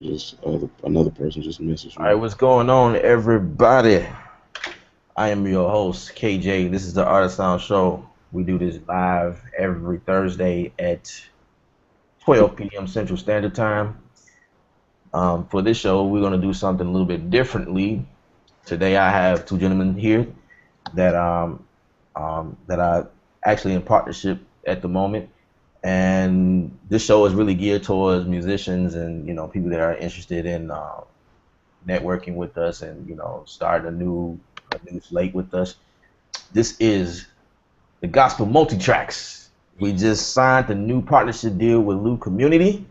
Just another person just messaged All right, me. what's going on, everybody? I am your host, KJ. This is the Artist Sound Show. We do this live every Thursday at 12 p.m. Central Standard Time. For this show, we're going to do something a little bit differently. Today, I have two gentlemen here that are actually in partnership at the moment, and this show is really geared towards musicians and people that are interested in networking with us and starting a new slate with us. This is the Gospel Multitracks. We just signed a new partnership deal with Loop Community,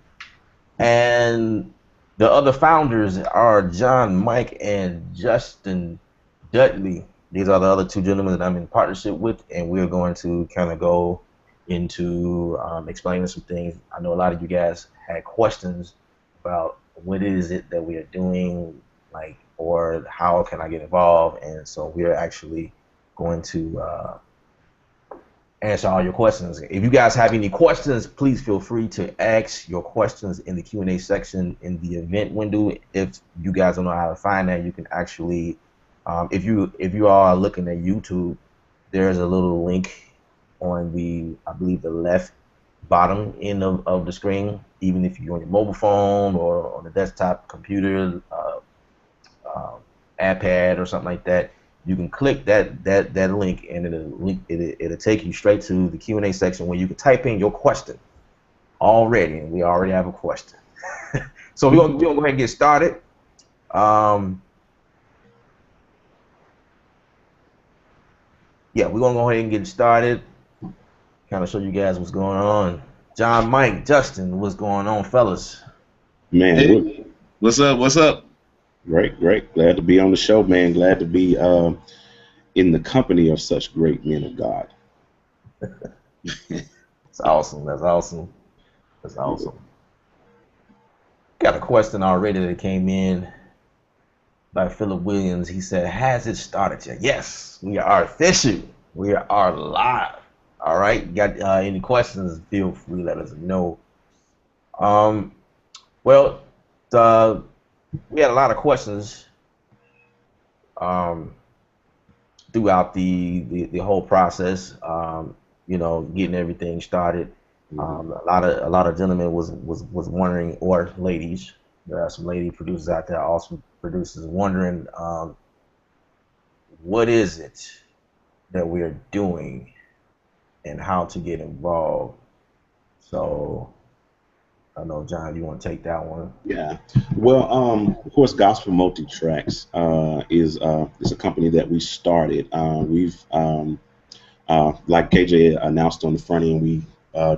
and the other founders are John Mike and Justin Dudley. These are the other two gentlemen that I'm in partnership with, and we're going to kind of go into explaining some things. I know a lot of you guys had questions about what is it that we are doing, like, or how can I get involved, and so we're actually going to answer all your questions. If you guys have any questions, please feel free to ask your questions in the Q&A section in the event window. If you guys don't know how to find that, you can actually, if you are looking at YouTube, there's a little link on I believe the left bottom end of the screen. Even if you're on your mobile phone or on the desktop computer, uh, iPad or something like that, you can click that link, and it'll take you straight to the Q&A section where you can type in your question already, and we already have a question. So we're gonna go ahead and get started. Um, yeah, we're gonna go ahead and get started. Kind of show you guys what's going on. John, Mike, Justin, what's going on, fellas? Man, Hey, we're what's up? What's up? great, great. Glad to be on the show, man. Glad to be in the company of such great men of God. It's awesome. That's awesome. That's awesome. Got a question already that came in by Philip Williams. He said, "Has it started yet?" Yes, we are official. We are live. All right. Got any questions? Feel free to let us know. Um, well, the, we had a lot of questions um, throughout the whole process. Getting everything started. Mhm. A lot of gentlemen was wondering, or ladies. There are some lady producers out there, awesome producers, wondering what is it that we are doing and how to get involved. So I know, John, you want to take that one? Yeah. Well, of course, Gospel Multitracks is a company that we started. We've like KJ announced on the front end, we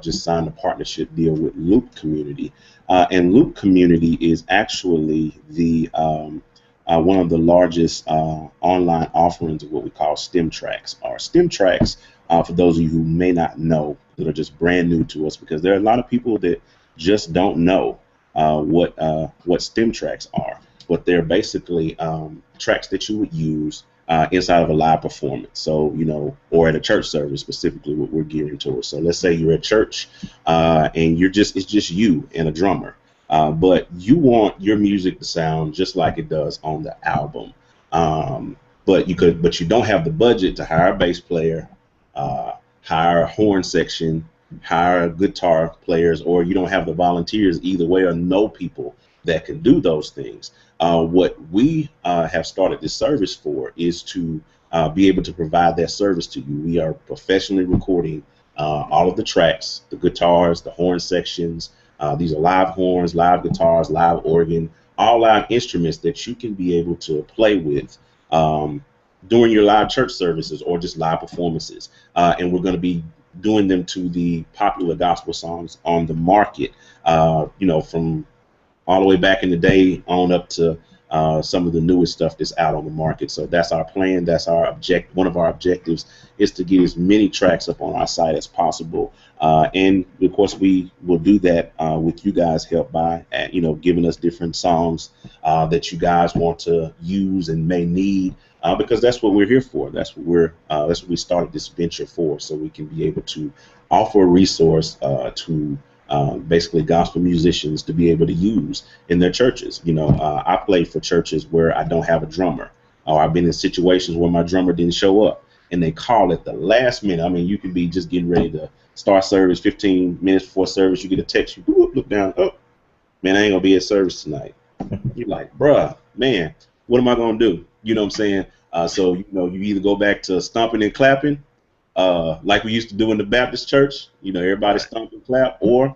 just signed a partnership deal with Loop Community, and Loop Community is actually the one of the largest online offerings of what we call STEM tracks. Or STEM tracks, for those of you who may not know, that are just brand new to us, because there are a lot of people that just don't know what STEM tracks are. But they're basically tracks that you would use inside of a live performance. So, or at a church service, specifically what we're gearing towards. So let's say you're at church and it's just you and a drummer. But you want your music to sound just like it does on the album. Um, but you don't have the budget to hire a bass player, uh, hire a horn section, hire guitar players, or you don't have the volunteers either way, or know people that can do those things. What we have started this service for is to be able to provide that service to you. We are professionally recording all of the tracks, the guitars, the horn sections. These are live horns, live guitars, live organ, all live instruments that you can be able to play with during your live church services or just live performances. And we're going to be doing them to the popular gospel songs on the market, from all the way back in the day on up to some of the newest stuff that's out on the market. So that's our plan. That's our one of our objectives is to get as many tracks up on our site as possible. And of course, we will do that with you guys' help by, giving us different songs that you guys want to use and may need. Because that's what we're here for. That's what we started this venture for, so we can be able to offer a resource to basically gospel musicians to be able to use in their churches. I play for churches where I don't have a drummer, or I've been in situations where my drummer didn't show up, and they call at the last minute. I mean, you can be just getting ready to start service, 15 minutes before service, you get a text, you look down, oh, man, I ain't gonna be at service tonight. You're like, bruh, man, what am I gonna do? You know what I'm saying? So you either go back to stomping and clapping, like we used to do in the Baptist church. Everybody stomp and clap, or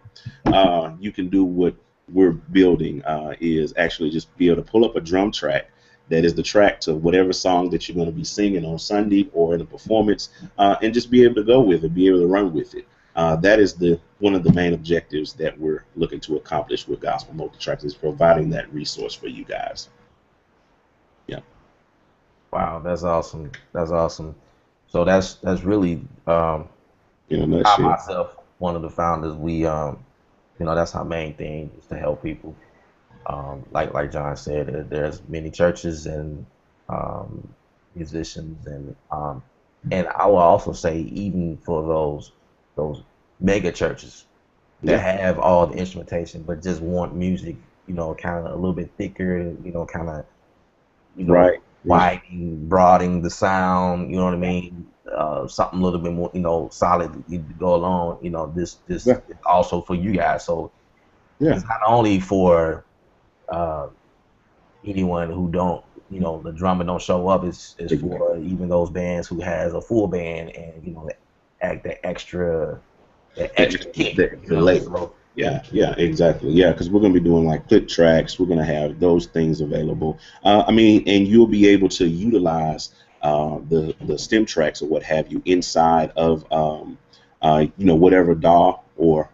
you can do what we're building, is actually just be able to pull up a drum track that is the track to whatever song that you're going to be singing on Sunday or in a performance, and just be able to go with it, be able to run with it. That is one of the main objectives that we're looking to accomplish with Gospel Multitracks, is providing that resource for you guys. Yeah. Wow, that's awesome. That's awesome. So that's really I myself, one of the founders, we that's our main thing, is to help people. Like John said, there's many churches and musicians, and I will also say, even for those mega churches that have all the instrumentation but just want music, kind of a little bit thicker, kind of, right, widening, broadening the sound, you know what I mean? Something a little bit more, solid to go along. This is also for you guys. So it's not only for anyone who don't, the drummer don't show up. It's for even those bands who has a full band, and the extra kick. Yeah, exactly. Yeah, because we're going to be doing like clip tracks. We're going to have those things available. And you'll be able to utilize the stem tracks or what have you inside of whatever DAW,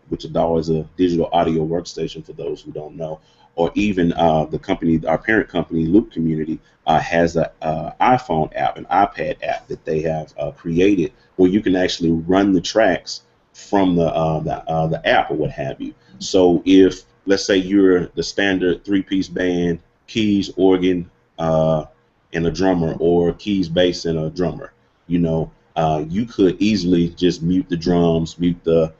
which a DAW is a digital audio workstation for those who don't know, or even the company, our parent company, Loop Community, has an iPhone app, an iPad app that they have created, where you can actually run the tracks from the app or what have you. So if, let's say, you're the standard 3-piece band, keys, organ, and a drummer, or keys, bass, and a drummer, you could easily just mute the drums, mute the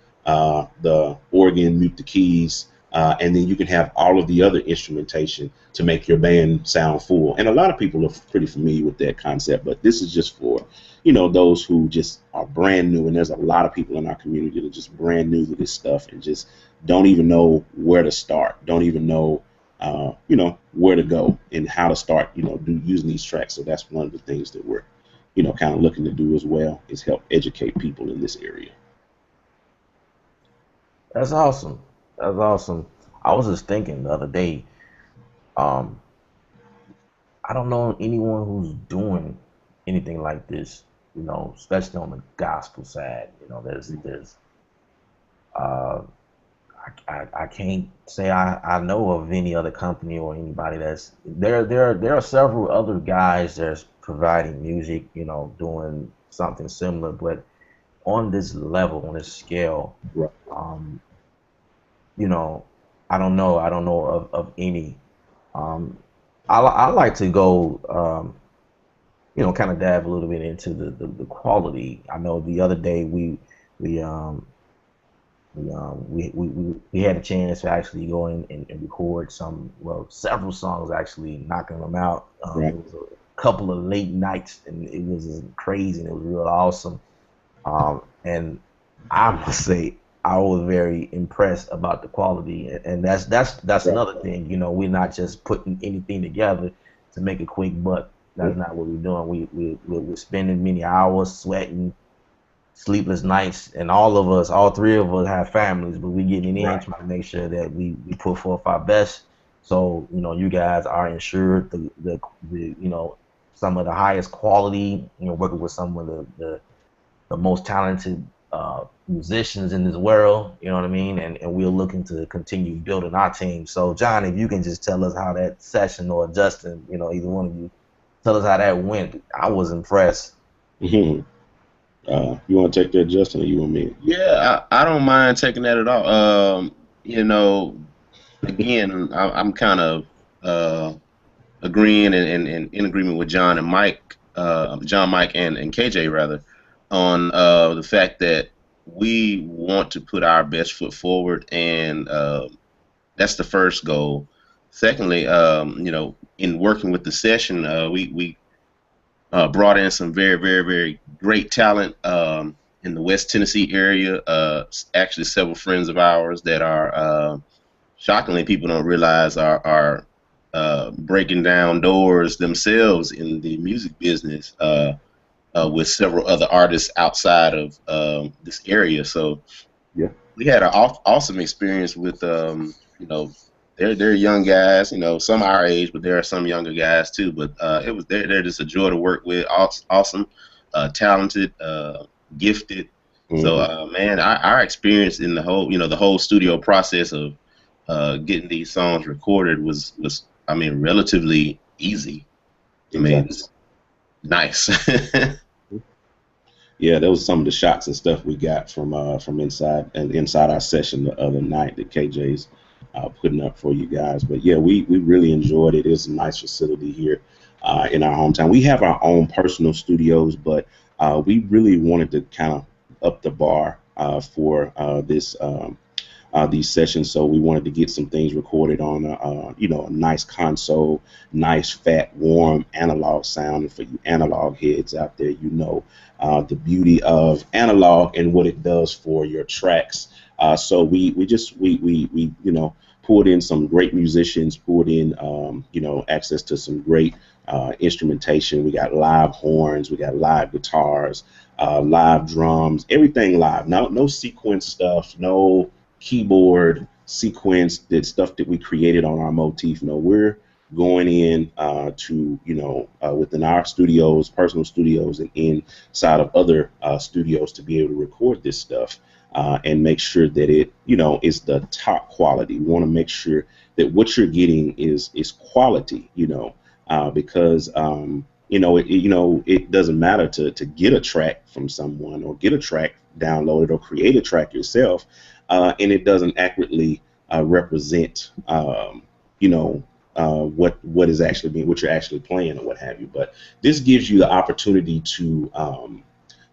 organ, mute the keys, and then you can have all of the other instrumentation to make your band sound full. And a lot of people are pretty familiar with that concept, but this is just for those who just are brand new. And there's a lot of people in our community that are just brand new to this stuff and just don't even know where to start, don't even know where to go and how to start using these tracks. So that's one of the things that we're kind of looking to do as well, is help educate people in this area. That's awesome. That's awesome. I was just thinking the other day, I don't know anyone who's doing anything like this, especially on the gospel side. I can't say I know of any other company or anybody that's there. There are several other guys that's providing music, doing something similar, but on this level, on this scale, right. I don't know of any. I like to go, kind of dive a little bit into the quality. I know the other day we had a chance to actually go in and record several songs, actually knocking them out. Right. It was a couple of late nights, and it was crazy, and it was real awesome. And I must say, I was very impressed about the quality, and that's right. Another thing. We're not just putting anything together to make a quick buck. That's not what we're doing. We're spending many hours, sweating, sleepless nights, and all three of us have families, but we're getting in trying to make sure that we put forth our best. So you guys are ensured the some of the highest quality. Working with some of the most talented musicians in this world, you know what I mean? And we're looking to continue building our team. So John, if you can just tell us how that session, or Justin, either one of you, tell us how that went. I was impressed. Mm-hmm. You want to take that, Justin, or you want me? Yeah, I don't mind taking that at all. Again, I'm kind of agreeing and in agreement with John and Mike, John, Mike, and KJeih rather, on the fact that we want to put our best foot forward, and that's the first goal. Secondly, in working with the session, we brought in some very, very, very great talent in the West Tennessee area. Actually, several friends of ours that are shockingly, people don't realize are breaking down doors themselves in the music business with several other artists outside of this area. So Yeah. we had an awesome experience with they're young guys, some our age, but there are some younger guys too. But they're just a joy to work with. Awesome, talented, gifted. So man, our experience in the whole studio process of getting these songs recorded was relatively easy. I mean, it's nice. Yeah, those were some of the shots and stuff we got from inside our session the other night that KJeih's putting up for you guys. But yeah, we really enjoyed it. It's a nice facility here in our hometown. We have our own personal studios, but we really wanted to kind of up the bar for these sessions, so we wanted to get some things recorded on a nice console, nice fat warm analog sound. And for you analog heads out there, the beauty of analog and what it does for your tracks. So we pulled in some great musicians, pulled in access to some great instrumentation. We got live horns, we got live guitars, live drums, everything live. No sequence stuff, no keyboard sequence, that stuff that we created on our motif. No, we're going in to within our studios, personal studios, and inside of other studios to be able to record this stuff and make sure that it is the top quality. We want to make sure that what you're getting is quality, because it doesn't matter to get a track from someone or get a track downloaded or create a track yourself, and it doesn't accurately represent what is actually being, what you're actually playing or what have you. But this gives you the opportunity to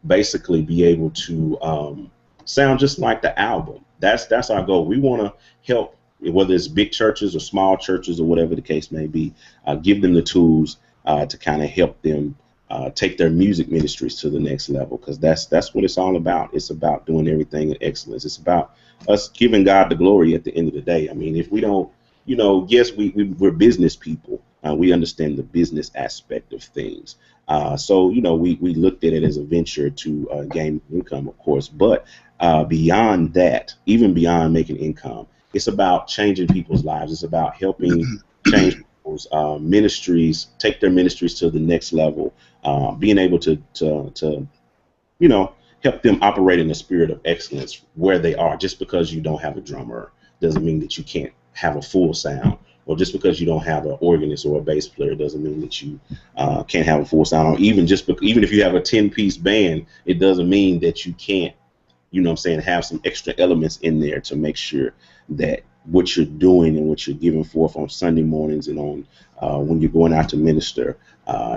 basically be able to sound just like the album. That's our goal. We want to help, whether it's big churches or small churches or whatever the case may be, give them the tools to kind of help them take their music ministries to the next level, because that's what it's all about. It's about doing everything in excellence. It's about us giving God the glory at the end of the day. I mean, if we don't, yes, we're business people. We understand the business aspect of things. So we looked at it as a venture to gain income, of course. But beyond that, even beyond making income, it's about changing people's lives. It's about helping change people's ministries, take their ministries to the next level, being able to help them operate in the spirit of excellence where they are. Just because you don't have a drummer doesn't mean that you can't have a full sound, or just because you don't have an organist or a bass player doesn't mean that you can't have a full sound, or even if you have a 10-piece band, it doesn't mean that you can't, have some extra elements in there to make sure that what you're doing and what you're giving forth on Sunday mornings and on when you're going out to minister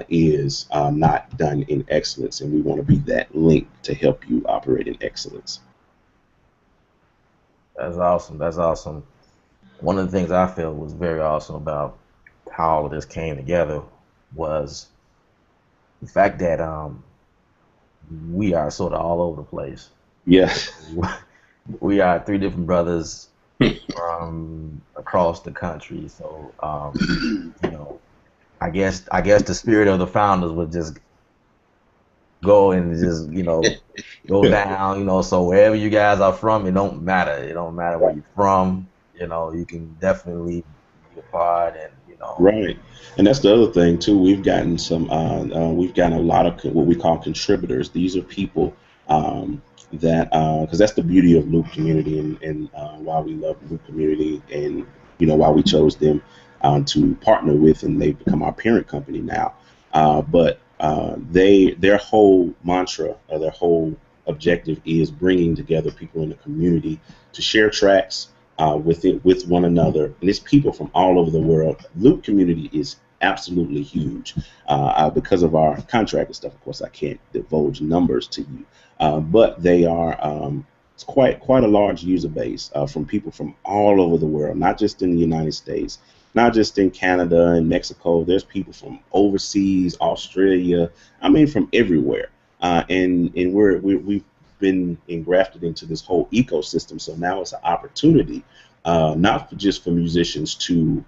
is not done in excellence. And we want to be that link to help you operate in excellence. That's awesome. That's awesome. One of the things I felt was very awesome about how all of this came together was the fact that we are sort of all over the place. Yes. We are three different brothers from across the country. So, I guess the spirit of the founders would just go and just, go down, so wherever you guys are from, it don't matter. It don't matter where you're from. You can definitely be a part, and Right, and that's the other thing too. We've gotten a lot of what we call contributors. These are people that because that's the beauty of Loop Community, and why we love Loop Community, and why we chose them to partner with, and they've become our parent company now. But their whole mantra, or their whole objective, is bringing together people in the community to share tracks with one another, and it's people from all over the world. Loop Community is absolutely huge. Because of our contract and stuff, of course, I can't divulge numbers to you, but they are it's quite a large user base from people from all over the world, not just in the United States, not just in Canada and Mexico. There's people from overseas, Australia. I mean, from everywhere, and we've been engrafted into this whole ecosystem. So now it's an opportunity, not just for musicians to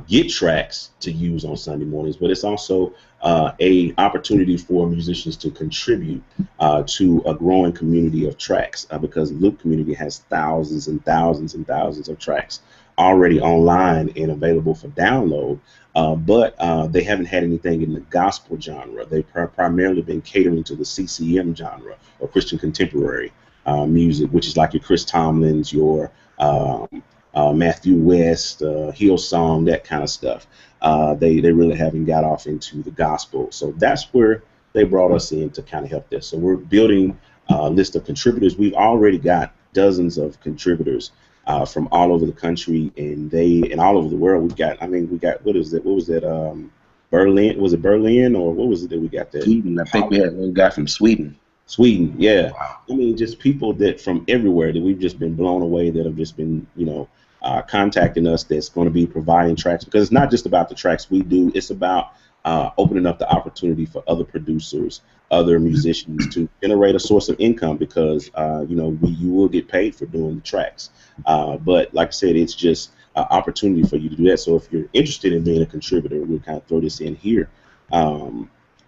get tracks to use on Sunday mornings, but it's also a opportunity for musicians to contribute to a growing community of tracks, because Loop community has thousands and thousands and thousands of tracks already online and available for download, but they haven't had anything in the gospel genre. They've primarily been catering to the CCM genre, or Christian contemporary music, which is like your Chris Tomlins, your Matthew West, Hillsong, that kind of stuff. They really haven't got off into the gospel. So that's where they brought us in to kind of help this. So we're building a list of contributors. We've already got dozens of contributors from all over the country, and all over the world. We got what is it? What was that? Berlin? Was it Berlin, or what was it that we got there? Sweden. I think we had one guy from Sweden. Sweden, yeah. Wow. I mean, just people that from everywhere that we've just been blown away, that have just been, contacting us, that's going to be providing tracks, because it's not just about the tracks we do. It's about opening up the opportunity for other producers, other musicians to generate a source of income, because, you will get paid for doing the tracks. But like I said, it's just an opportunity for you to do that. So if you're interested in being a contributor, we'll kind of throw this in here.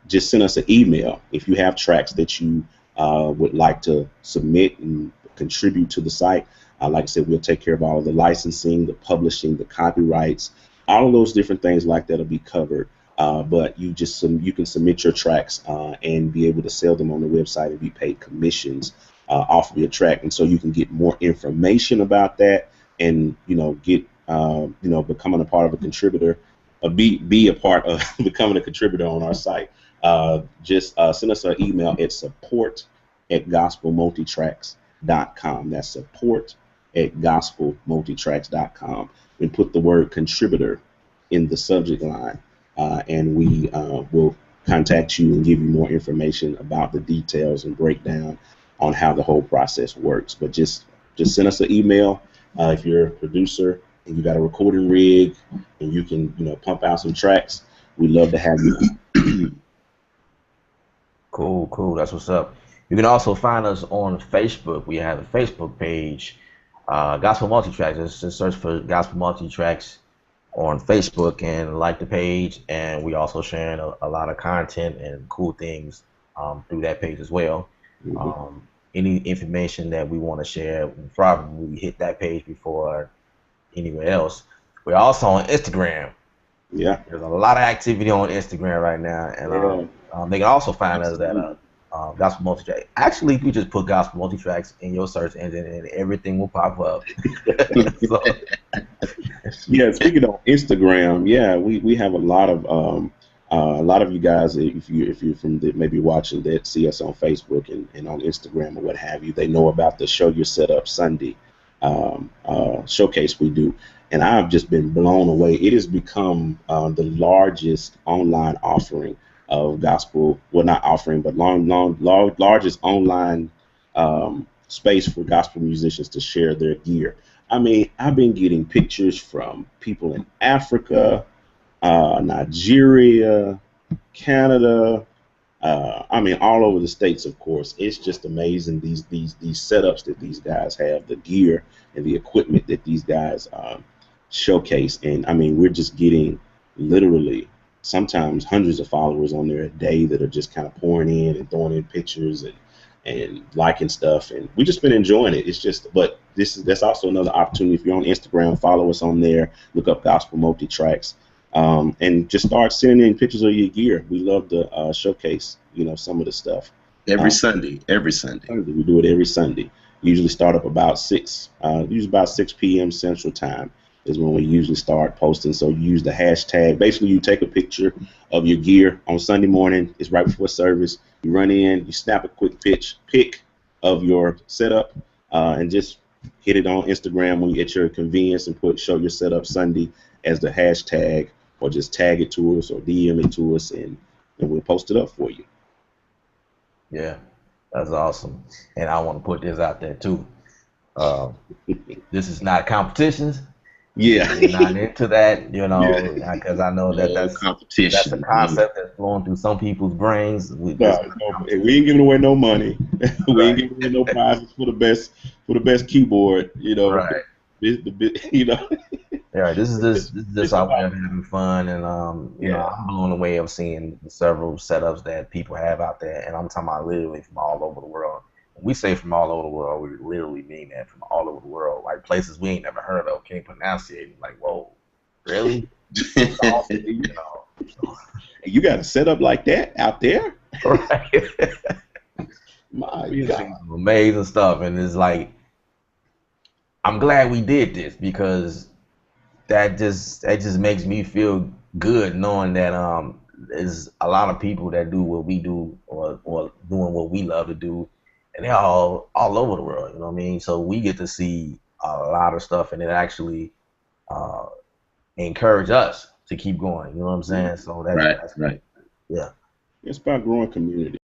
Just send us an email if you have tracks that you would like to submit and contribute to the site. Like I said, we'll take care of all of the licensing, the publishing, the copyrights, all of those different things like that will be covered. But you can submit your tracks and be able to sell them on the website and be paid commissions off of your track. And so you can get more information about that, and get becoming a part of a contributor, be a part of becoming a contributor on our site. Just send us an email at support@gospelmultitracks.com. That's support@gospelmultitracks.com, and put the word contributor in the subject line, and we will contact you and give you more information about the details and breakdown on how the whole process works. But just send us an email if you're a producer and you got a recording rig and you can pump out some tracks. We'd love to have you. Cool. That's what's up. You can also find us on Facebook. We have a Facebook page, Gospel Multitracks. Just search for Gospel Multitracks on Facebook and like the page. And we also sharing a lot of content and cool things through that page as well. Mm-hmm. Any information that we want to share, probably hit that page before anywhere else. We're also on Instagram. Yeah. There's a lot of activity on Instagram right now, and they can also find us at Gospel Multitracks. Actually, if you just put Gospel Multitracks in your search engine, and everything will pop up. So, yeah. Speaking of Instagram, we have a lot of you guys, if you're from maybe watching, that see us on Facebook and on Instagram or what have you, they know about the Show Your Setup Sunday showcase we do. And I've just been blown away. It has become the largest online offering of gospel, well, not offering, but largest online space for gospel musicians to share their gear. I mean, I've been getting pictures from people in Africa, Nigeria, Canada, all over the states, of course. It's just amazing, these setups that these guys have, the gear and the equipment that these guys showcase. And we're just getting literally sometimes hundreds of followers on there a day that are just kind of pouring in and throwing in pictures and liking stuff, and we just been enjoying it. It's just, but that's also another opportunity. If you're on Instagram, follow us on there, look up Gospel Multitracks, and just start sending in pictures of your gear. We love to showcase some of the stuff every Sunday. We do it every Sunday. Usually start up about 6 p.m. Central Time is when we usually start posting. So you use the hashtag. Basically, you take a picture of your gear on Sunday morning. It's right before service. You run in, you snap a quick pic of your setup, and just hit it on Instagram when you at your convenience, and put Show Your Setup Sunday as the hashtag or just tag it to us or DM it to us, and we'll post it up for you. Yeah, that's awesome. And I want to put this out there too. This is not competitions. Yeah. We're not into that, you know, because I know that No that's competition. a concept that's flowing through some people's brains. We ain't giving away no money. We ain't Right. giving away no prizes for the best keyboard. You know, Right. you know. Yeah, this is just It's our way about, of having fun, and you know, I'm blown away of seeing the several setups that people have out there, and I'm talking about literally from all over the world. When we say from all over the world, we literally mean that, from all over the world, like places we ain't never heard of, can't pronounce it. Like, whoa, really? It's awesome, you know. you got a setup like that out there? Right. My We God. see some amazing stuff, and it's like, I'm glad we did this, because that just makes me feel good knowing that there's a lot of people that do what we do, or doing what we love to do, and they're all over the world, you know what I mean? So we get to see a lot of stuff, and it actually uh, encourage us to keep going, you know what I'm saying? So that's Right. yeah. It's about growing community.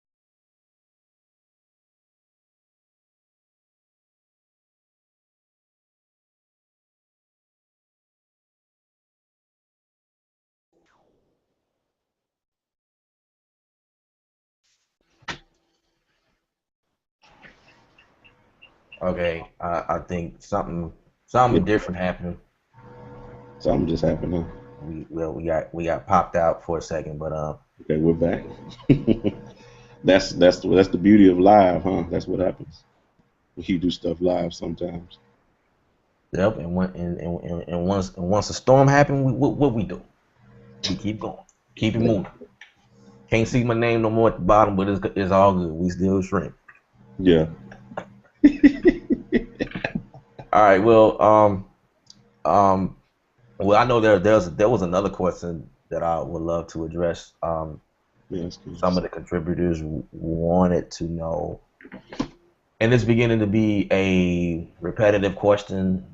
Okay, I think something Yeah. different happened. Something just happened, huh? We got popped out for a second, but Okay, we're back. that's the beauty of live, huh? That's what happens. You do stuff live sometimes. yep. And once a storm happened, what we do? We keep going, keep it moving. Can't see my name no more at the bottom, but it's all good. We still shrimp. Yeah. All right. Um, well, I know there was another question that I would love to address. Yes. Some of the contributors wanted to know, and it's beginning to be a repetitive question.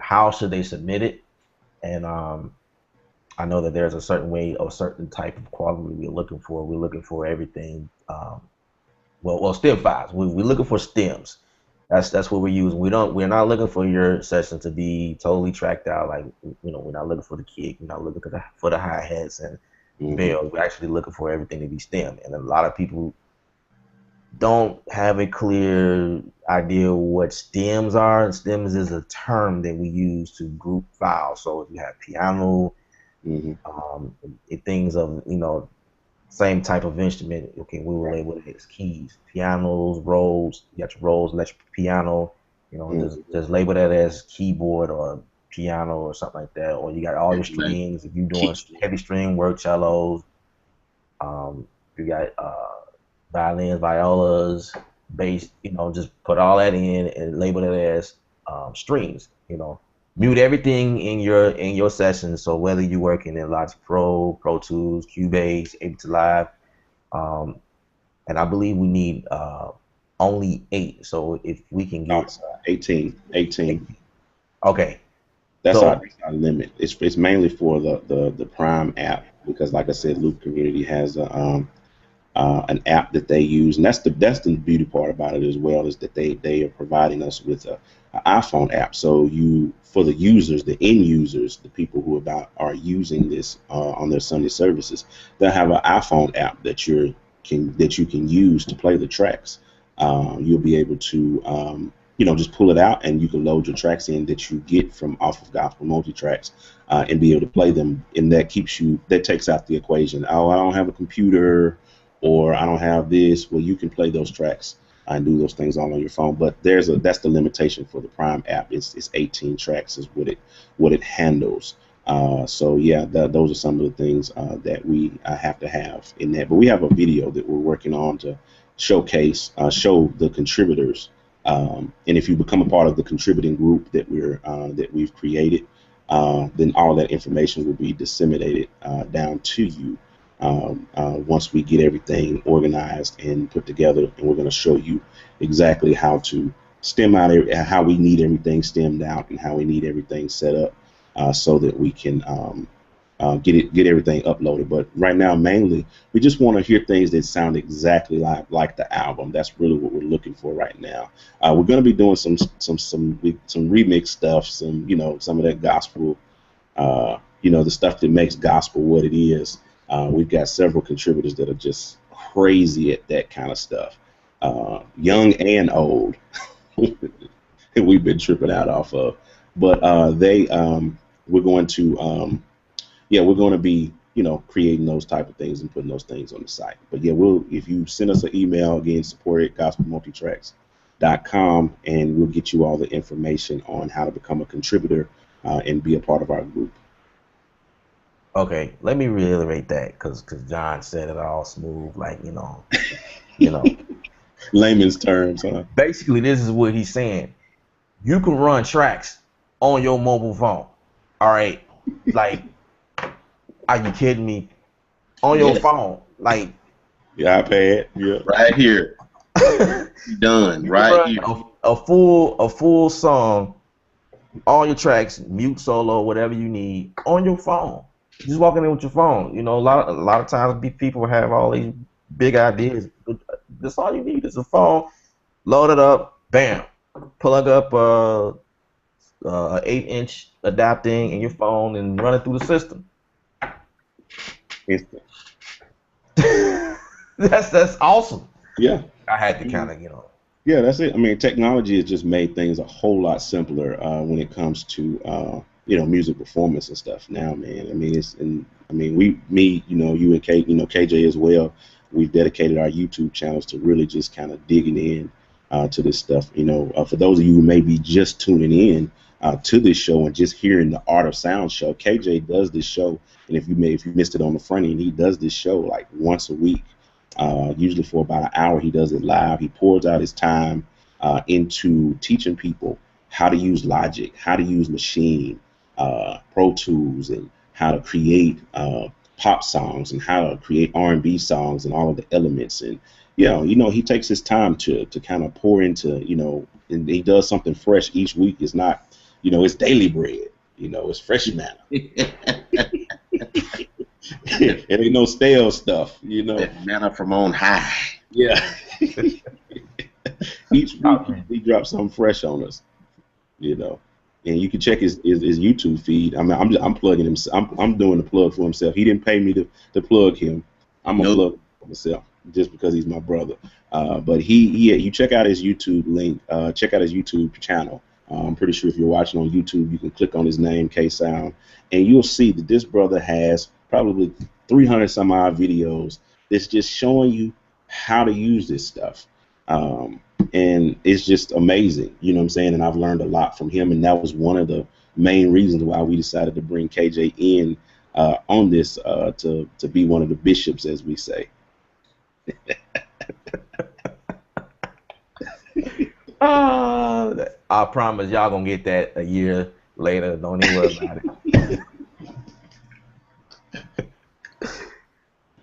How should they submit it? And I know that there's a certain way or certain type of quality we're looking for. We're looking for everything. STEM files. We're looking for stems. That's what we're using. We're not looking for your session to be totally tracked out. Like, you know, we're not looking for the kick. We're not looking for the hi hats and bells. We're actually looking for everything to be stem. And a lot of people don't have a clear idea what stems are. And stems is a term that we use to group files. So if you have piano, things of, you know, same type of instrument, okay, we will label it as keys. Pianos, rolls, you got your rolls, electric piano, you know, just label that as keyboard or piano or something like that. Or you got all your strings. If you're doing heavy string work, cellos, you got violins, violas, bass, you know, just put all that in and label it as strings, you know. Mute everything in your session. So whether you're working in Logic Pro, Pro Tools, Cubase, Ableton Live, and I believe we need only 8. So if we can get 18. Okay. That's our limit. It's mainly for the Prime app, because, like I said, Loop Community has an app that they use, and that's the beauty part about it as well, is that they are providing us with an iPhone app. So for the users, the end users, the people who are using this on their Sunday services, they'll have an iPhone app that you can use to play the tracks. You'll be able to just pull it out, and you can load your tracks in that you get from off of Gospel Multitracks, and be able to play them. And that takes out the equation. Oh, I don't have a computer, or I don't have this. Well, you can play those tracks and do those things all on your phone. But that's the limitation for the Prime app. It's 18 tracks is what it handles. So yeah, those are some of the things that we have to have in there. But we have a video that we're working on to show the contributors. And if you become a part of the contributing group that we've created, then all that information will be disseminated down to you. Once we get everything organized and put together, and we're going to show you exactly how to stem out how we need everything stemmed out and how we need everything set up, so that we can get everything uploaded. But right now, mainly, we just want to hear things that sound exactly like the album. That's really what we're looking for right now. We're going to be doing some remix stuff, some of that gospel, the stuff that makes gospel what it is. We've got several contributors that are just crazy at that kind of stuff, young and old. We've been tripping out off of, but we're going to we're going to be creating those type of things and putting those things on the site. But yeah, if you send us an email, again, support at gospelmultitracks.com, and we'll get you all the information on how to become a contributor and be a part of our group. Okay, let me reiterate that because John said it all smooth, like layman's terms, huh? Basically, this is what he's saying. You can run tracks on your mobile phone. All right, like, are you kidding me? On your phone, like, your iPad, yeah, right here, done right here. A full song, all your tracks, mute, solo, whatever you need, on your phone. Just walking in with your phone. A lot of times people have all these big ideas. That's all you need is a phone. Load it up, bam. Plug up a 8-inch adapting in your phone and run it through the system. That's awesome. Yeah, I had to kind of Yeah, that's it. I mean, technology has just made things a whole lot simpler when it comes to music performance and stuff now, man. I mean, you and KJeih as well. We've dedicated our YouTube channels to really just kind of digging in to this stuff. For those of you who may be just tuning in to this show and just hearing the Art of Sound show, KJeih does this show, and if you missed it on the front end, he does this show like once a week, usually for about an hour. He does it live. He pours out his time into teaching people how to use Logic, how to use Machine, Pro Tools, and how to create pop songs and how to create R&B songs and all of the elements. And he takes his time to kind of pour into, and he does something fresh each week. It's not, it's daily bread, it's fresh manna. It ain't no stale stuff, That manna from on high. Yeah. Each week he drops something fresh on us, And you can check his YouTube feed. I mean, I'm plugging him. I'm doing the plug for himself. He didn't pay me to plug him. I'm gonna plug myself just because he's my brother. But you check out his YouTube link. Check out his YouTube channel. I'm pretty sure if you're watching on YouTube, you can click on his name, KSound, and you'll see that this brother has probably 300 some odd videos that's just showing you how to use this stuff. And it's just amazing, you know what I'm saying? And I've learned a lot from him, and that was one of the main reasons why we decided to bring KJeih in on this to be one of the bishops, as we say. I promise y'all gonna get that a year later. Don't even worry about it.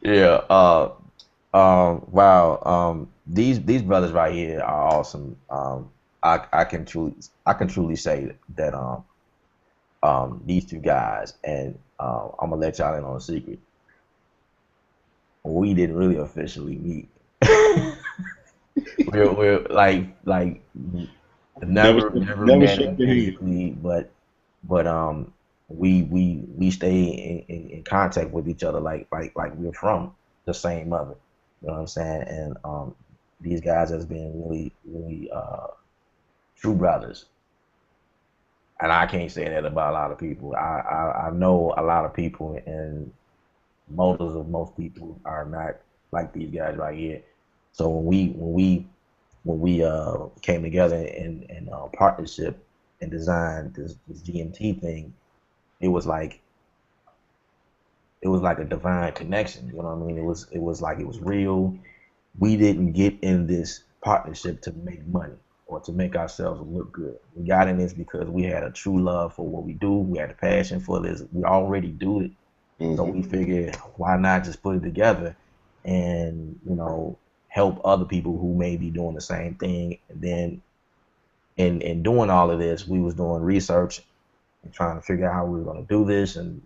Yeah. Wow. These brothers right here are awesome. I can truly say that these two guys, and I'm gonna let y'all in on a secret. We didn't really officially meet. we're like never met physically, but we stay in contact with each other like we're from the same mother. You know what I'm saying? And these guys has been really true brothers. And I can't say that about a lot of people. I know a lot of people, and motives of most people are not like these guys right here. So when we came together in partnership and designed this GMT thing, it was like a divine connection. You know what I mean? It was like it was real. We didn't get in this partnership to make money or to make ourselves look good. We got in this because we had a true love for what we do. We had a passion for this. We already do it. Mm-hmm. So we figured, why not just put it together and, help other people who may be doing the same thing. And then in doing all of this, we was doing research and trying to figure out how we were going to do this. And,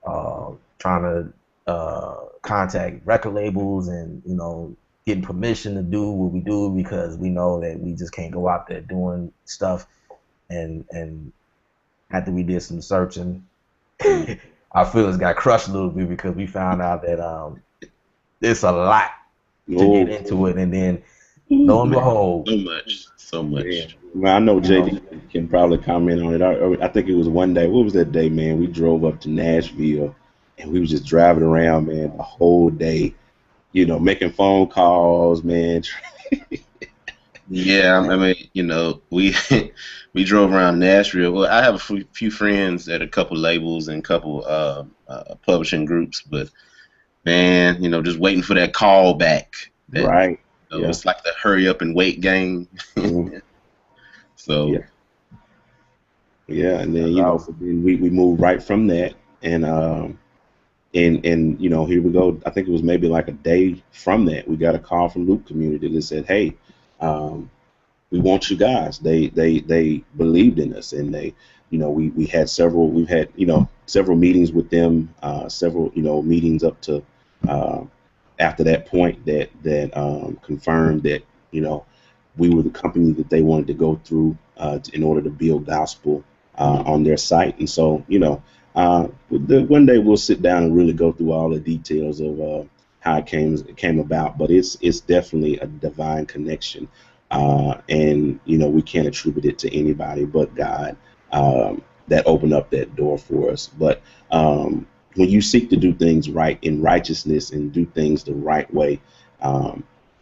trying to contact record labels and, you know, getting permission to do what we do, because we know that we just can't go out there doing stuff. And after we did some searching, our feelings got crushed a little bit, because we found out that it's a lot to get into it, and then lo and behold, so much. Yeah. Well, I know JD can probably comment on it. I think it was one day. What was that day, man? We drove up to Nashville, and we was just driving around, man, the whole day. You know, making phone calls, man. Yeah, I mean, you know, we we drove around Nashville. Well, I have a few friends at a couple labels and a couple publishing groups, but man, you know, just waiting for that call back. Right. You know, it's like the hurry up and wait game. So. Yeah, and then so then we moved right from that, and you know, here we go. I think it was maybe like a day from that, we got a call from Loop Community that said, "Hey, we want you guys." They believed in us, and they, you know, we've had several meetings with them, several, you know, meetings up to after that point that confirmed that, you know, we were the company that they wanted to go through in order to build gospel on their site. And so, you know, one day we'll sit down and really go through all the details of how it came about. But it's definitely a divine connection, and you know, we can't attribute it to anybody but God, that opened up that door for us. But when you seek to do things right in righteousness and do things the right way,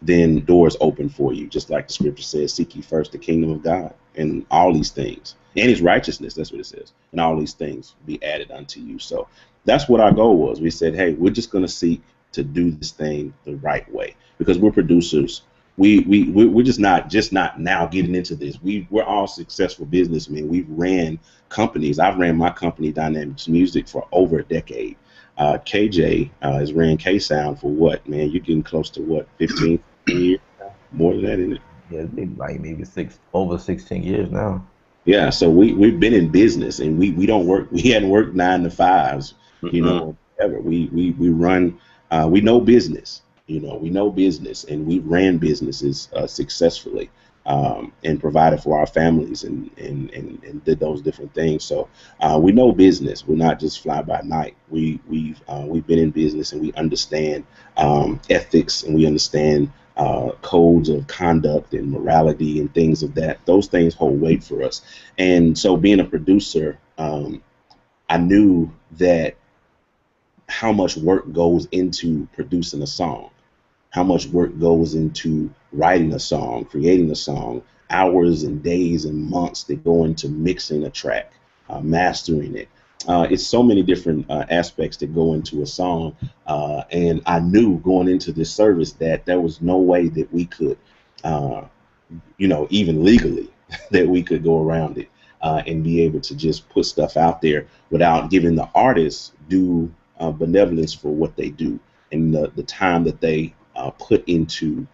then doors open for you. Just like the scripture says, "Seek ye first the kingdom of God, and all these things, and his righteousness," that's what it says, "and all these things be added unto you." So that's what our goal was. We said, hey, we're just going to seek to do this thing the right way, because we're producers. We're just not now getting into this. We're all successful businessmen. We've ran companies. I've ran my company, Dynamics Music, for over a decade. KJeih has ran K Sound for what, man? You're getting close to what, 15 years? More than that, isn't it? Yeah, it's been like maybe over 16 years now. Yeah, so we've been in business, and we don't work. We hadn't worked 9 to 5s, you know, ever. We run. We know business. You know, we know business, and we ran businesses successfully, and provided for our families, and did those different things. So we know business. We're not just fly by night. We've been in business, and we understand ethics, and we understand codes of conduct and morality and things of that. Those things hold weight for us. And so, being a producer, I knew that how much work goes into producing a song, how much work goes into writing a song, creating a song, hours and days and months that go into mixing a track, mastering it. It's so many different aspects that go into a song, and I knew going into this service that there was no way that we could, you know, even legally, that we could go around it and be able to just put stuff out there without giving the artists due benevolence for what they do and the time that they put into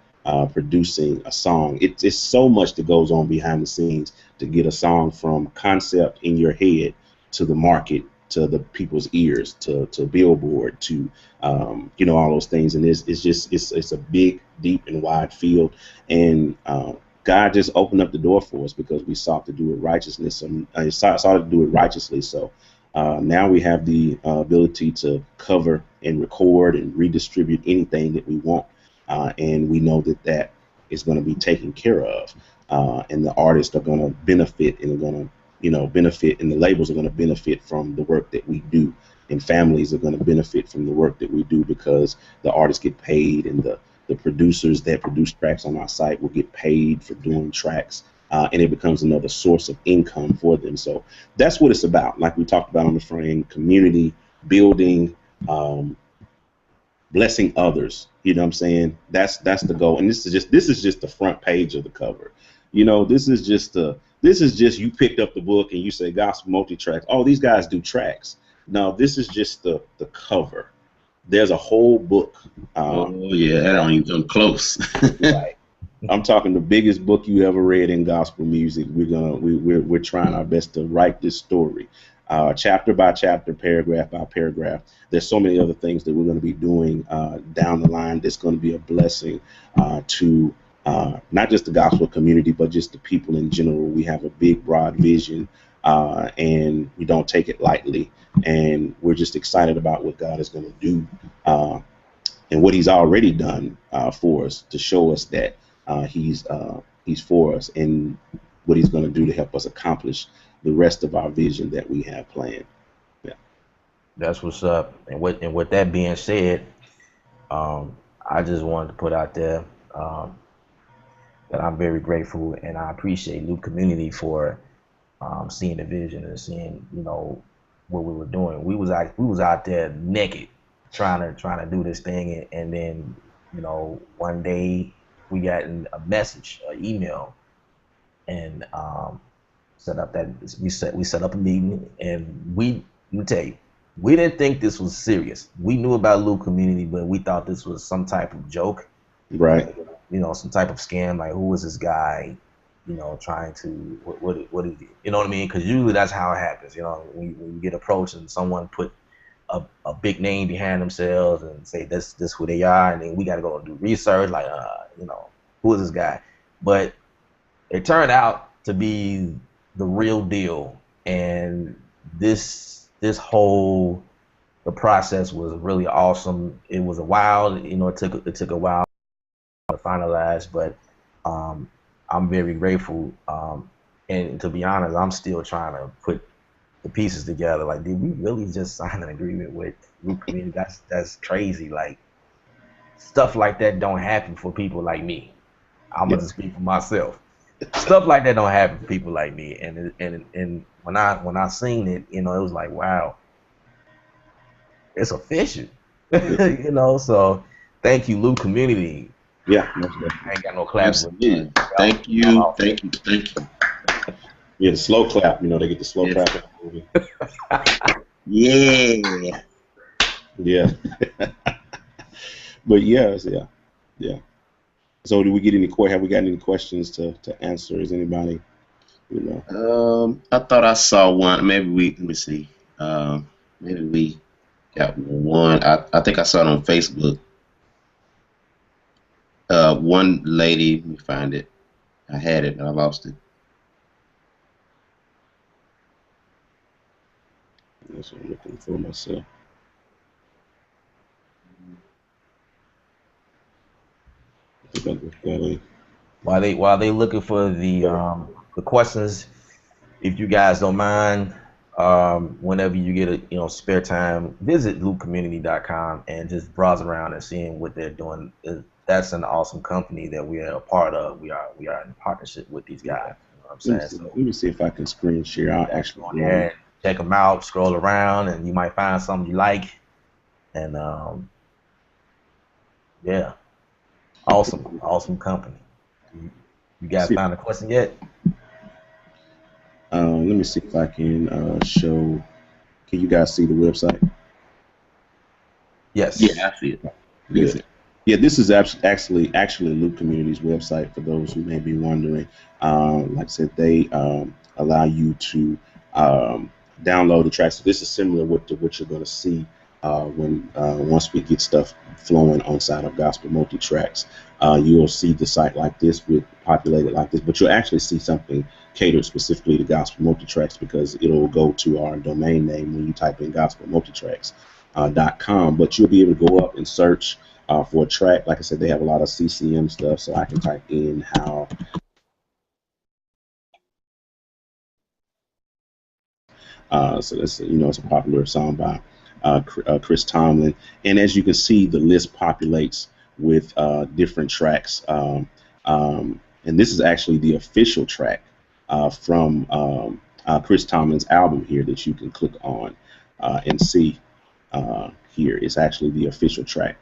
producing a song. It's so much that goes on behind the scenes to get a song from concept in your head to the market, to the people's ears, to Billboard, to you know, all those things. And it's a big, deep, and wide field. And God just opened up the door for us because we sought to do it righteousness, and sought to do it righteously. So now we have the ability to cover and record and redistribute anything that we want, and we know that is going to be taken care of, and the artists are going to benefit, and are going to, you know, benefit, and the labels are going to benefit from the work that we do, and families are going to benefit from the work that we do, because the artists get paid, and the producers that produce tracks on our site will get paid for doing tracks, and it becomes another source of income for them. So that's what it's about. Like we talked about on the front end, community building, blessing others. You know what I'm saying? That's the goal. And this is just the front page of the cover. You know, this is just you picked up the book and you say Gospel Multitracks. Oh, these guys do tracks. No, this is just the cover. There's a whole book. Oh yeah, that don't even come close. Right. I'm talking the biggest book you ever read in gospel music. We're trying our best to write this story. chapter by chapter, paragraph by paragraph. There's so many other things that we're going to be doing down the line that's going to be a blessing to not just the gospel community, but just the people in general. We have a big, broad vision, and we don't take it lightly. And we're just excited about what God is going to do and what He's already done for us to show us that He's for us, and what He's going to do to help us accomplish the rest of our vision that we have planned. Yeah, That's what's up. And with that being said, I just wanted to put out there that I'm very grateful and I appreciate Loop Community for seeing the vision and seeing, you know, what we were doing. We was out there naked trying to do this thing, and then, you know, one day we got a message, an email, and we set up a meeting, and let me tell you, we didn't think this was serious. We knew about Loop Community, but we thought this was some type of joke, right? You know, some type of scam. Like, who is this guy? You know, trying to what is he? You know what I mean? Because usually that's how it happens. You know, when you get approached and someone put a big name behind themselves and say this who they are, and then we got to go and do research. Like, you know, who is this guy? But it turned out to be the real deal, and the process was really awesome. It was a while, you know, it took a while to finalize, but I'm very grateful. And to be honest, I'm still trying to put the pieces together. Like, did we really just sign an agreement with Loop Community? That's crazy. Like, stuff like that don't happen for people like me. I'm gonna speak for myself. Stuff like that don't happen for people like me. And when I seen it, you know, it was like, wow, it's official. You know, so thank you, Loop Community. Yeah, I ain't got no claps. Thank you. Yeah, the slow clap. You know, they get the slow clap. Yeah. Yeah. But yeah. So, do we get any? Have we got any questions to answer? Is anybody, you know? I thought I saw one. Let me see. Maybe we got one. I think I saw it on Facebook. One lady, let me find it. I had it, and I lost it. That's what I'm looking for myself. I think I just got a. While they looking for the questions, if you guys don't mind, whenever you get a spare time, visit loopcommunity.com and just browse around and seeing what they're doing. That's an awesome company that we are a part of. We are in partnership with these guys. You know what I'm saying? Let me see if I can screen share. I'll actually go there, check them out, scroll around, and you might find something you like. And yeah, awesome company. You guys found a question yet? Let me see if I can show. Can you guys see the website? Yes. Yeah, I see it. Good. Yeah, this is actually Loop Community's website for those who may be wondering. Like I said, they allow you to download the tracks. So this is similar to what you're going to see once we get stuff flowing on side of Gospel Multitracks. You'll see the site like this, with populated like this, but you'll actually see something catered specifically to Gospel Multitracks, because it'll go to our domain name when you type in gospelmultitracks.com. But you'll be able to go up and search for a track. Like I said, they have a lot of CCM stuff, so I can type in how. So that's, it's a popular song by Chris Tomlin, and as you can see, the list populates with different tracks, and this is actually the official track from Chris Tomlin's album here that you can click on and see here. It's actually the official track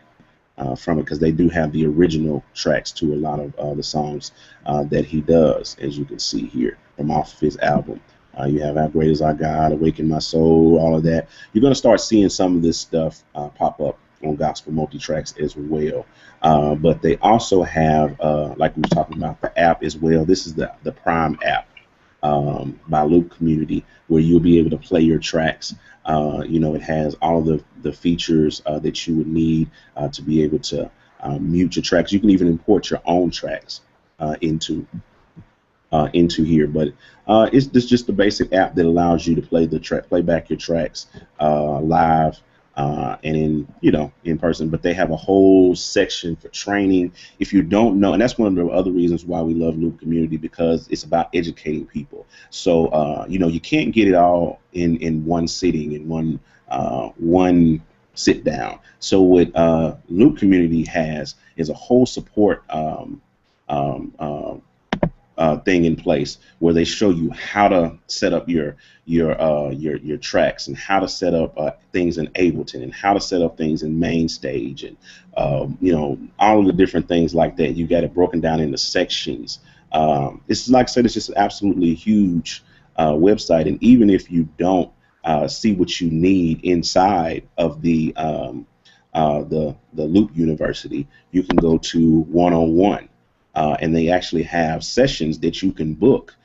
from it, because they do have the original tracks to a lot of the songs that he does, as you can see here from off of his album. You have How Great Is Our God, Awaken My Soul, all of that. You're going to start seeing some of this stuff pop up on Gospel Multitracks as well. But they also have, like we were talking about, the app as well. This is the Prime app by Loop Community, where you'll be able to play your tracks. It has all of the features that you would need to be able to mute your tracks. You can even import your own tracks into here, but it's just the basic app that allows you to play back your tracks live and in person. But they have a whole section for training. If you don't know, and that's one of the other reasons why we love Loop Community, because it's about educating people. So you can't get it all in one sitting, in one sit down. So what Loop Community has is a whole support thing in place where they show you how to set up your tracks, and how to set up things in Ableton, and how to set up things in Main Stage, and all of the different things like that. You got it broken down into sections. It's like I said, it's just an absolutely huge website, and even if you don't see what you need inside of the Loop University, you can go to one-on-one. And they actually have sessions that you can book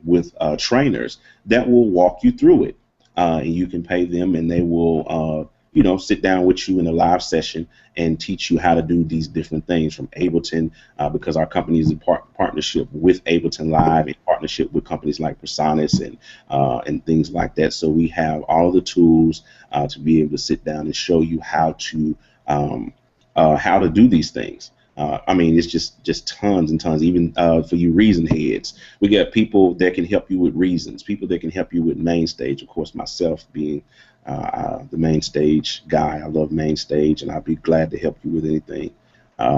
with trainers that will walk you through it. And you can pay them, and they will, sit down with you in a live session and teach you how to do these different things from Ableton, because our company is in partnership with Ableton Live, in partnership with companies like Personas and things like that. So we have all of the tools to be able to sit down and show you how to do these things. It's just tons and tons. Even for you reason heads, we got people that can help you with reasons, people that can help you with Main Stage. Of course, myself being the Main Stage guy, I love Main Stage, and I'd be glad to help you with anything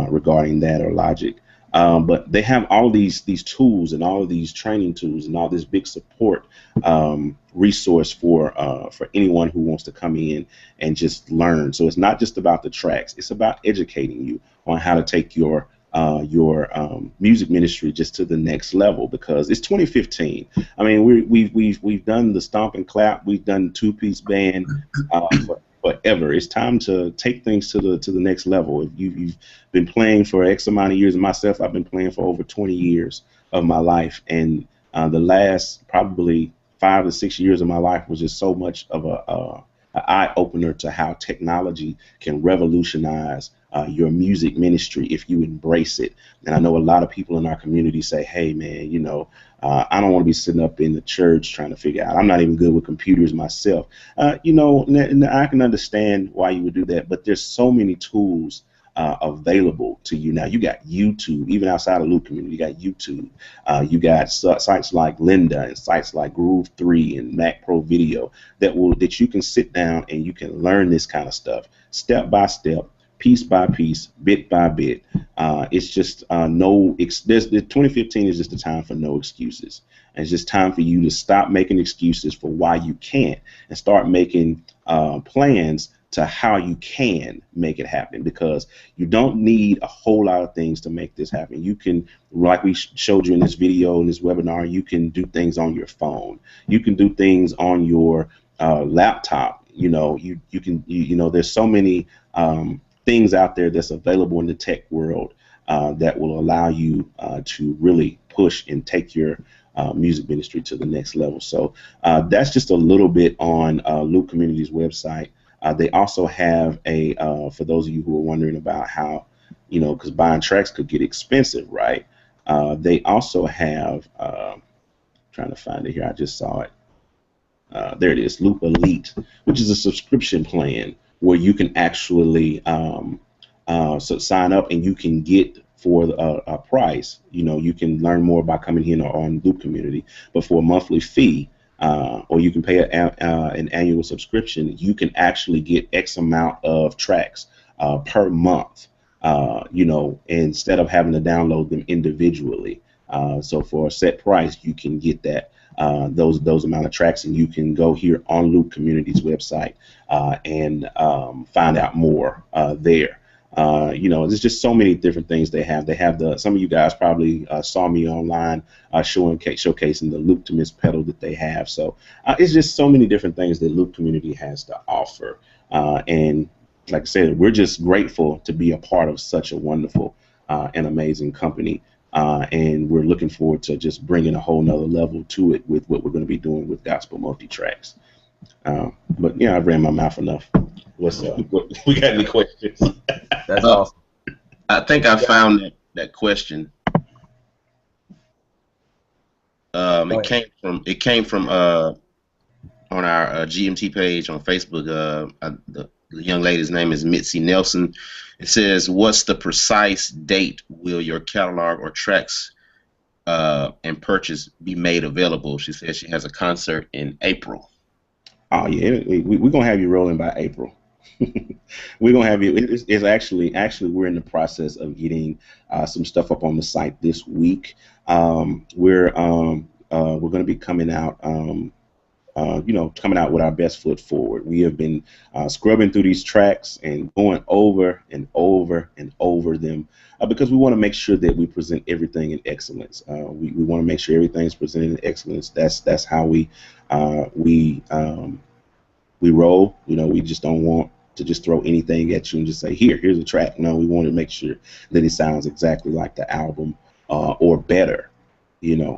regarding that or Logic. But they have all these tools and all of these training tools and all this big support resource for anyone who wants to come in and just learn. So it's not just about the tracks; it's about educating you on how to take your music ministry just to the next level, because it's 2015. I mean, we've done the stomp and clap, we've done two-piece band forever. It's time to take things to the next level. If you've been playing for X amount of years, and myself, I've been playing for over 20 years of my life, and the last probably 5 to 6 years of my life was just so much of an eye opener to how technology can revolutionize your music ministry if you embrace it. And I know a lot of people in our community say, hey man, I don't want to be sitting up in the church trying to figure out, I'm not even good with computers myself. And I can understand why you would do that, but there's so many tools available to you now. You got YouTube, even outside of Loop Community, you got YouTube. You got sites like Lynda and sites like Groove 3 and Mac Pro Video that you can sit down and you can learn this kind of stuff step by step, piece by piece, bit by bit. It's just 2015 is just a time for no excuses. And it's just time for you to stop making excuses for why you can't and start making plans to how you can make it happen, because you don't need a whole lot of things to make this happen. You can, like we showed you in this video, in this webinar, you can do things on your phone. You can do things on your laptop. You can there's so many things out there that's available in the tech world that will allow you to really push and take your music ministry to the next level. So that's just a little bit on Loop Community's website. They also have for those of you who are wondering about how, because buying tracks could get expensive, right? They also have, trying to find it here, I just saw it. There it is, Loop Elite, which is a subscription plan where you can actually sign up and you can get for a price. You can learn more by coming here on Loop Community, but for a monthly fee, or you can pay an annual subscription, you can actually get X amount of tracks per month, instead of having to download them individually. So for a set price, you can get that those amount of tracks, and you can go here on Loop Community's website and find out more there. There's just so many different things they have. They have some of you guys probably saw me online showcasing the Looptimus pedal that they have. So it's just so many different things that Loop Community has to offer. And like I said, we're just grateful to be a part of such a wonderful and amazing company. and we're looking forward to just bringing a whole nother level to it with what we're going to be doing with Gospel Multitracks. But yeah, I've ran my mouth enough. What's up? We got any questions? That's awesome. I think I found that question. It came from on our GMT page on Facebook. The young lady's name is Mitzi Nelson. It says, "What's the precise date will your catalog or tracks and purchase be made available?" She says she has a concert in April. Oh yeah, we're gonna have you rolling by April. We're gonna have you. It's actually we're in the process of getting some stuff up on the site this week. We're going to be coming out. Coming out with our best foot forward. We have been scrubbing through these tracks and going over and over and over them because we want to make sure that we present everything in excellence. We want to make sure everything's presented in excellence. That's how we roll. We just don't want to just throw anything at you and just say, here's a track. No, we want to make sure that it sounds exactly like the album or better.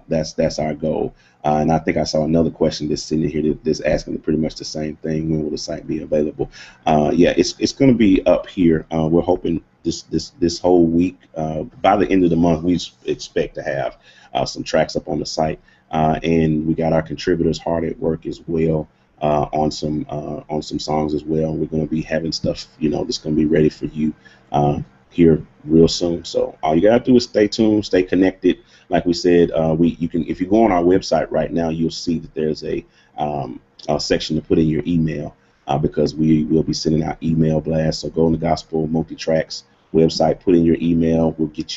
That's our goal. And I think I saw another question that's sitting here that's asking pretty much the same thing. When will the site be available? Yeah, it's going to be up here. We're hoping this whole week. By the end of the month, we expect to have some tracks up on the site. And we got our contributors hard at work as well on some songs as well. We're going to be having stuff, that's going to be ready for you here real soon. So all you gotta do is stay tuned, stay connected. Like we said, you can, if you go on our website right now, you'll see that there's a section to put in your email because we will be sending out email blasts. So go on the Gospel Multitracks website, put in your email. We'll get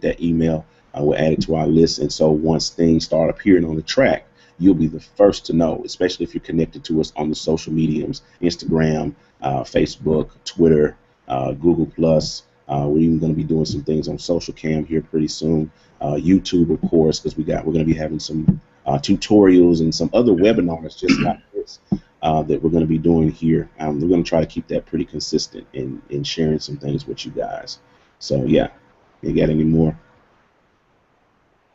that email. We'll add it to our list. And so once things start appearing on the track, you'll be the first to know, especially if you're connected to us on the social mediums, Instagram, Facebook, Twitter, Google Plus. We're even going to be doing some things on Social Cam here pretty soon. YouTube, of course, because we're going to be having some tutorials and some other webinars just like this that we're going to be doing here. We're going to try to keep that pretty consistent in sharing some things with you guys. So yeah, you got any more?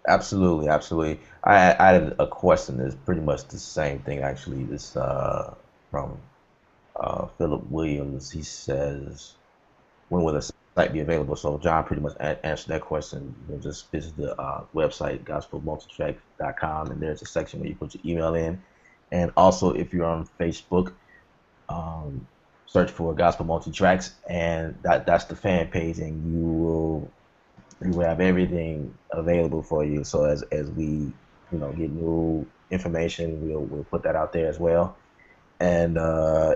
Absolutely. I added a question that's pretty much the same thing actually. This from Philip Williams. He says, when will the site be available? So John pretty much answered that question. You can just visit the website, gospelmultitracks.com, and there's a section where you put your email in. And also, if you're on Facebook, search for Gospel Multitracks, and that's the fan page, and you will have everything available for you. So as we get new information, we'll put that out there as well. And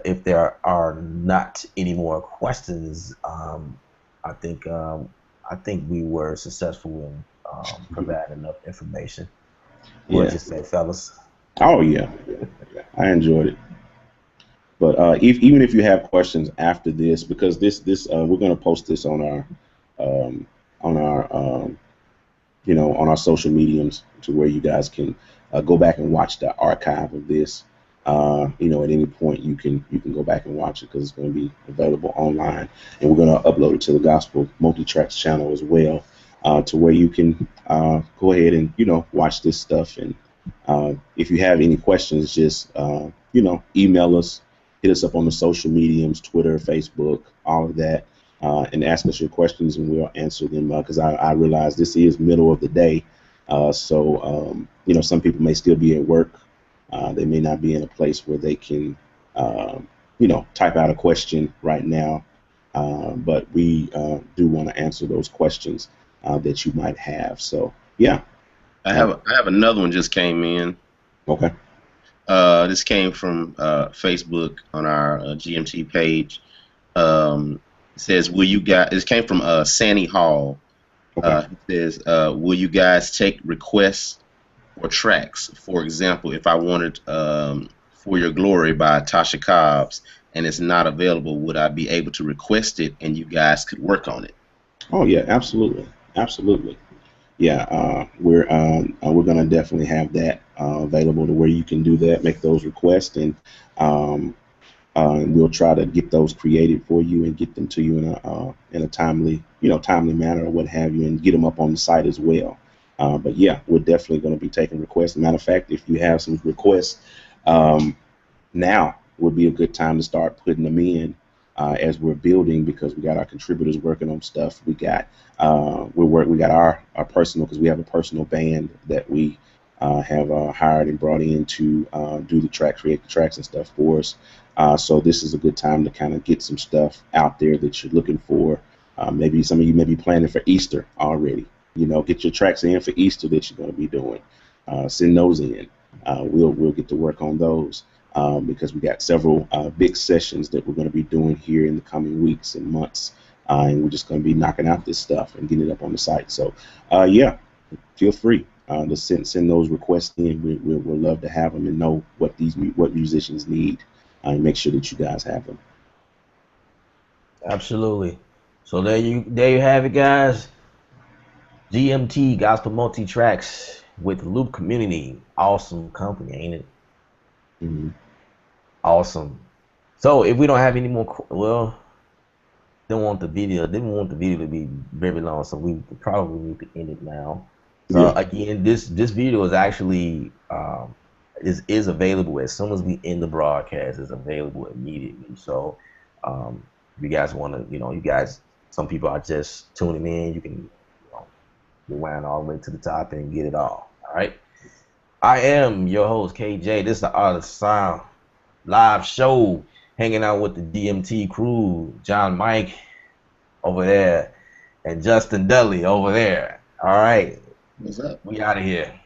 if there are not any more questions, I think we were successful in providing enough information. What you say, fellas? Oh yeah, I enjoyed it. But even if you have questions after this, because this we're going to post this on our on our social mediums to where you guys can go back and watch the archive of this. At any point you can go back and watch it because it's going to be available online, and we're going to upload it to the Gospel Multitracks channel as well, to where you can go ahead and watch this stuff. And if you have any questions, just email us, hit us up on the social mediums, Twitter, Facebook, all of that, and ask us your questions, and we'll answer them. Because I realize this is middle of the day, so some people may still be at work. They may not be in a place where they can, type out a question right now. But we do want to answer those questions that you might have. So, yeah. I have another one just came in. Okay. This came from Facebook on our GMT page. It says, "Will you guys?" This came from Sandy Hall. Okay. It says, "Will you guys take requests for tracks? For example, if I wanted For Your Glory by Tasha Cobbs and it's not available, would I be able to request it and you guys could work on it?" Oh yeah, absolutely. Yeah, we're going to definitely have that available to where you can do that, make those requests, and and we'll try to get those created for you and get them to you in a timely, timely manner or what have you, and get them up on the site as well. But yeah, we're definitely going to be taking requests. Matter of fact, if you have some requests, now would be a good time to start putting them in as we're building, because we got our contributors working on stuff. We got we got our personal, because we have a personal band that we have hired and brought in to do the tracks, create the tracks and stuff for us. So this is a good time to kind of get some stuff out there that you're looking for. Maybe some of you may be planning for Easter already. Get your tracks in for Easter that you're going to be doing. Send those in. We'll get to work on those because we got several big sessions that we're going to be doing here in the coming weeks and months, and we're just going to be knocking out this stuff and getting it up on the site. So yeah, feel free to send those requests in. We'll love to have them and know what musicians need, and make sure that you guys have them. Absolutely. So there you have it, guys. GMT, Gospel Multitracks with Loop Community. Awesome company, ain't it? Mm-hmm. Awesome. So if we don't have any more, didn't want the video to be very long, so we probably need to end it now. So again, this video is actually is available as soon as we end the broadcast. It's available immediately. So if you guys want to, some people are just tuning in. You can rewind all the way to the top and get it all. All right. I am your host, KJeih. This is the Art of Sound live show, hanging out with the DMT crew, John Mike over there and Justin Dudley over there. All right. What's up? We out of here.